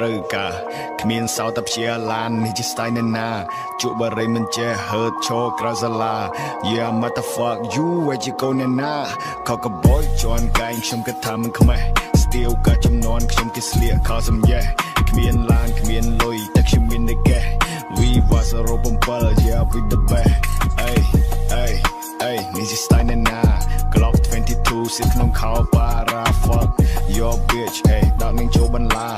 ត្រូវការគ្មានសោតព្យាឡាននេះជា style ណាណាជក់បរិយមិនចេះ hurt ឈរក្រៅសាលា Yeah motherfuck you where you go ណាណាខកកបយជន់កែងខ្ញុំគិតថាមិនខ្មេះ Still ក៏ចំនួនខ្ញុំគេស្លៀកខោសំយេះគ្មានឡានគ្មានលុយតែខ្ញុំមានតែកេះ We was a rope and ball yeah we the best ay ay ay នេះជា style ណាណា Glock 22 sit ក្នុងខោ para fuck your bitch ay ដល់នឹងចូលបន្លា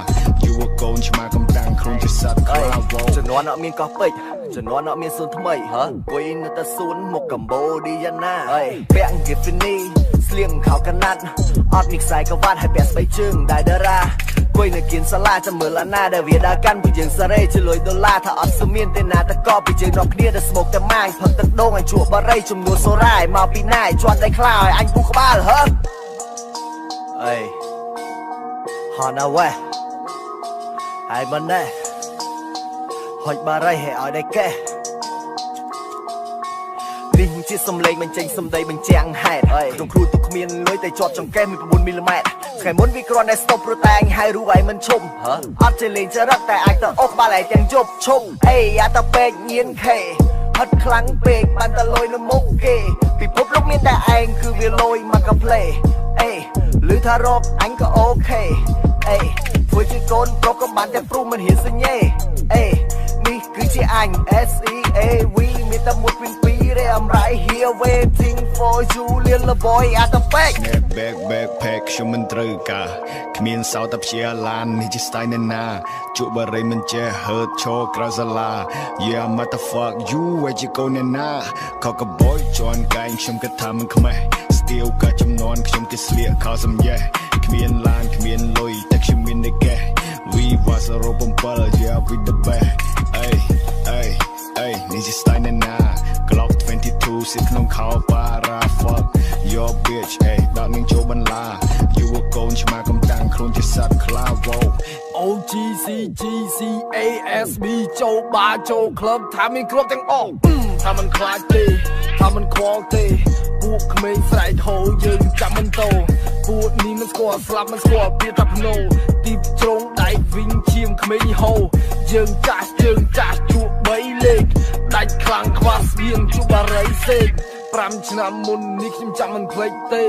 You a កូនឆ្មាកំតាំងខ្លួនជាសត្វខ្លាវជំនាន់អត់មានកោះពេជ្រជំនាន់អត់មានសួនថ្មីអង្គុយនៅតែសួនមកកម្ពុជាយ៉ាងណាពាក់ Tiffany ស្លៀងខោកណាត់អត់មានខ្សែក្រវ៉ាត់ហើយពាក់ស្បែកជើងដែលតារាគួយនៅគៀនសាលាចាំមើលអាណាដែលវាដើរកាន់ពីយើងសារ៉េជលុយដុល្លារថាអត់ស្មានទេណាតកពីយើងនាំគ្នាទៅស្មុកតែម៉ាញផឹកទឹកដូងឲ្យជក់បារីចំនួនសូរ៉ាយមកពីណាយជាប់ដៃខ្លាឲ្យអញពុះក្បាលហឺអេហនអវ៉េហើយមិនណែហុចបារីឲ្យឲ្យដៃកេះនេះជាសំឡេងបញ្ចេញសំដីបញ្ចាំងហេតុក្នុងគ្រូទុកគ្មានលុយតែជាប់ចង្កេះមាន9មីលីម៉ែត្រថ្ងៃមុនវាគ្រាន់តែស្តុបព្រោះតែងហើយរូបឯងមិនឈប់អត់ចេះលេងចរិតតែអាចទៅអុកក្បាលឯងទាំងជប់ឈប់អេយ៉ាតពេកញៀនខេហិតខ្លាំងពេកបានតែលុយនៅមុខគេពិភពលោកមានតែឯងគឺវាលុយមកកាផ្លេអេឮថារកអញក៏អូខេអេធ្វើជាកូនប្រុសក៏បានតែព្រុសមិនហ៊ានសញ្ញេអេនេះគឺជាអញ SEAV មានតែមួយពីI'm right here waiting for you little boy at the back backpack ខ្ញុំមិនត្រូវការគ្មានសោតព្យាឡាននេះជា style ណាណាជក់បរិយមិនចេះ hurt ឈរក្រៅសាលា Yeah motherfuck you where you go ណាណាខកកបយជន់កែងខ្ញុំគិតថាមិនខ្មេះ Still ក៏ចំនួនខ្ញុំគេស្លៀកខោសំយេះគ្មានឡានគ្មានលុយតែខ្ញុំមានតែកេះ We was a rope and ball yeah we the best ay ay ay នេះជា style ណាណា Glock 22 sit ក្នុងខោ para fuck your bitch ay ដល់នឹងចូលបន្លា You a កូនឆ្មាកំតាំងខ្លួនជាសត្វខ្លាវ OGCGCASB ចូលបាចូល club ថាមានគ្រប់ទាំងអស់ថាមិនខ្លាចទេថាមិនខ្វល់ទេពួកក្មេងស្រែកហូរយើងចាំមិនតោពួកនេះមិនស្គាល់ស្លាប់មិនស្គាល់ពីតាភ្នោទីជ្រុងដៃវិញឈាមក្មេងហូរយើងចាស់ជក់3លេខដាច់ខ្លាំងខ្វះស្បៀងជក់បារីសេក5ឆ្នាំមុននេះខ្ញុំចាំមិនភ្លេចទេ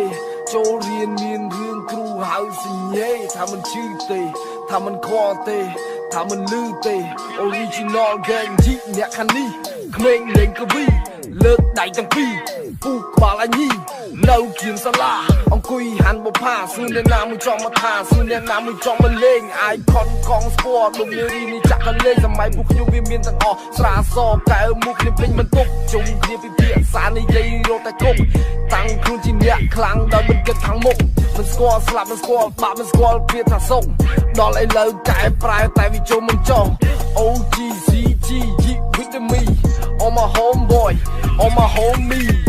ចូលរៀនមានរឿងគ្រូហៅសញ្ញេថាមិនជឿទេថាមិនខ្វល់ទេថាមិនលឺទេ Original gang ជីអ្នកខាងនេះក្មេងលេងកវីលើកដៃទាំងពីរពុះក្បាលអញីនៅគៀនសាលាអង្គុយហាន់បផាសួរអ្នកណាមួយចង់មកថាសួរអ្នកណាមួយចង់មកលេងអាយខុនកងស្ពតលោកនារីនេះចាក់កលេងសម័យពួកខ្ញុំវាមានទាំងអស់ស្រាសកែវមុខគ្នាពេញមិនទុកជុំគ្នាពីភាសានិយាយរត់តែគប់តាំងខ្លួនជាអ្នកខ្លាំងដល់មិនគិតខាងមុខមិនស្គាល់ស្លាប់មិនស្គាល់បាក់មិនស្គាល់ភាពថាសុកដល់ឥឡូវកែប្រែតែវាជុំមិនចោះ OGCG with me all my homeboy all my homies